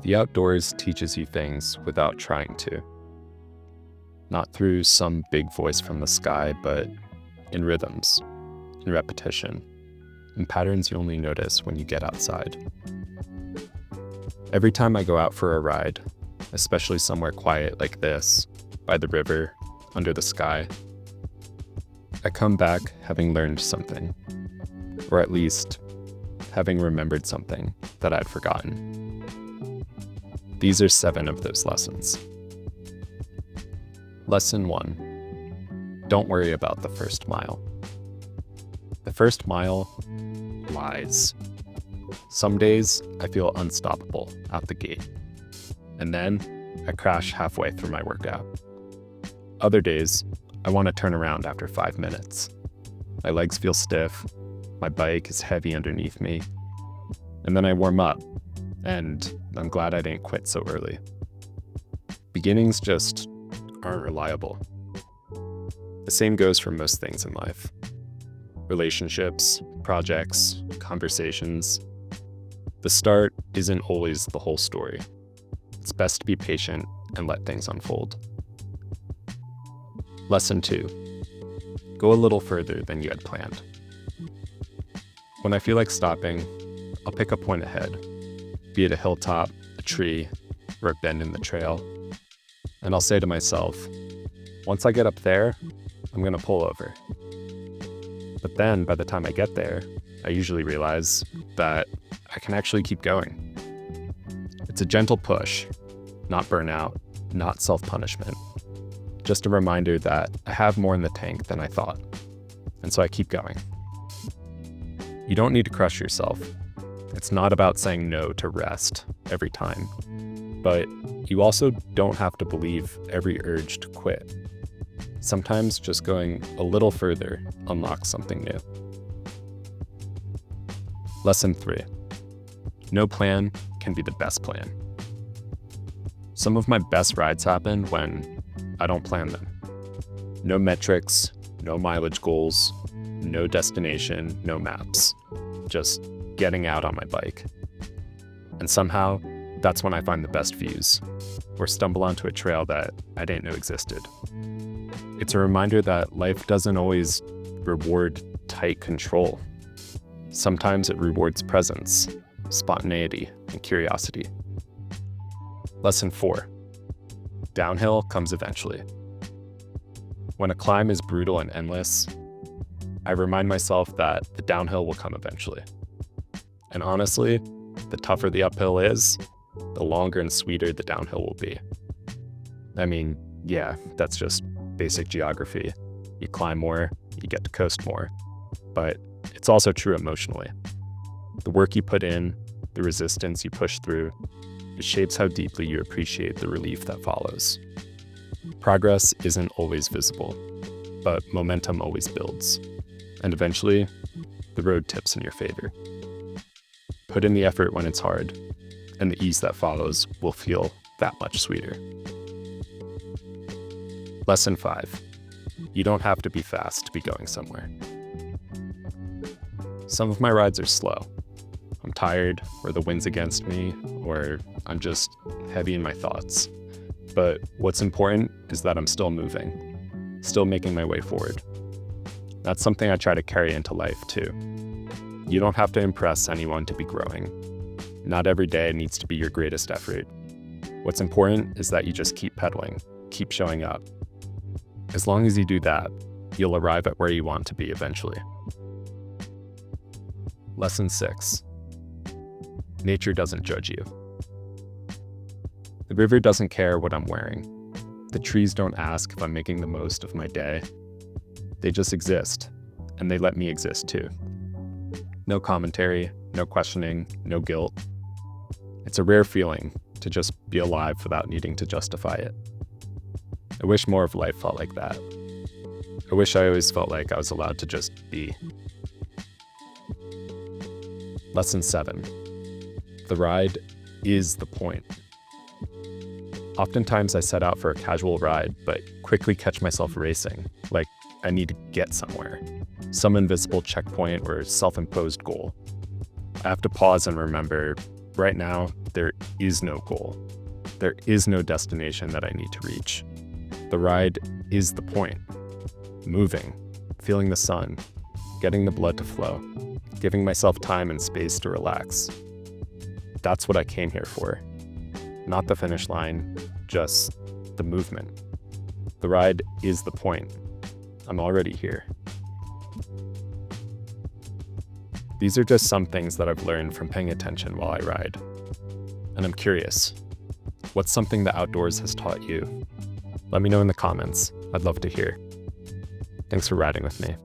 The outdoors teaches you things without trying to. Not through some big voice from the sky, but in rhythms, in repetition, in patterns you only notice when you get outside. Every time I go out for a ride, especially somewhere quiet like this, by the river, under the sky, I come back having learned something, or at least having remembered something that I'd forgotten. These are 7 of those lessons. Lesson 1. Don't worry about the first mile. The first mile lies. Some days I feel unstoppable out the gate, and then I crash halfway through my workout. Other days, I want to turn around after 5 minutes. My legs feel stiff, my bike is heavy underneath me, and then I warm up, and I'm glad I didn't quit so early. Beginnings just aren't reliable. The same goes for most things in life. Relationships, projects, conversations. The start isn't always the whole story. It's best to be patient and let things unfold. Lesson 2. Go a little further than you had planned. When I feel like stopping, I'll pick a point ahead, be it a hilltop, a tree, or a bend in the trail, and I'll say to myself, once I get up there, I'm going to pull over. But then, by the time I get there, I usually realize that I can actually keep going. It's a gentle push, not burnout, not self-punishment. Just a reminder that I have more in the tank than I thought, and so I keep going. You don't need to crush yourself. It's not about saying no to rest every time, but you also don't have to believe every urge to quit. Sometimes just going a little further unlocks something new. Lesson 3. No plan can be the best plan. Some of my best rides happen when I don't plan them. No metrics, no mileage goals, no destination, no maps. Just getting out on my bike. And somehow, that's when I find the best views, or stumble onto a trail that I didn't know existed. It's a reminder that life doesn't always reward tight control. Sometimes it rewards presence, spontaneity, and curiosity. Lesson 4. Downhill comes eventually. When a climb is brutal and endless, I remind myself that the downhill will come eventually. And honestly, the tougher the uphill is, the longer and sweeter the downhill will be. I mean, yeah, that's just basic geography. You climb more, you get to coast more. But it's also true emotionally. The work you put in, the resistance you push through, it shapes how deeply you appreciate the relief that follows. Progress isn't always visible, but momentum always builds. And eventually, the road tips in your favor. Put in the effort when it's hard, and the ease that follows will feel that much sweeter. Lesson 5. You don't have to be fast to be going somewhere. Some of my rides are slow. I'm tired, or the wind's against me, or I'm just heavy in my thoughts. But what's important is that I'm still moving, still making my way forward. That's something I try to carry into life too. You don't have to impress anyone to be growing. Not every day needs to be your greatest effort. What's important is that you just keep pedaling, keep showing up. As long as you do that, you'll arrive at where you want to be eventually. Lesson 6. Nature doesn't judge you. The river doesn't care what I'm wearing. The trees don't ask if I'm making the most of my day. They just exist, and they let me exist too. No commentary, no questioning, no guilt. It's a rare feeling to just be alive without needing to justify it. I wish more of life felt like that. I wish I always felt like I was allowed to just be. Lesson 7. The ride is the point. Oftentimes I set out for a casual ride, but quickly catch myself racing, like I need to get somewhere. Some invisible checkpoint or self-imposed goal. I have to pause and remember, Right now, there is no goal. There is no destination that I need to reach. The ride is the point. Moving, feeling the sun, getting the blood to flow, giving myself time and space to relax. That's what I came here for. Not the finish line, just the movement. The ride is the point. I'm already here. These are just some things that I've learned from paying attention while I ride. And I'm curious, what's something the outdoors has taught you? Let me know in the comments. I'd love to hear. Thanks for riding with me.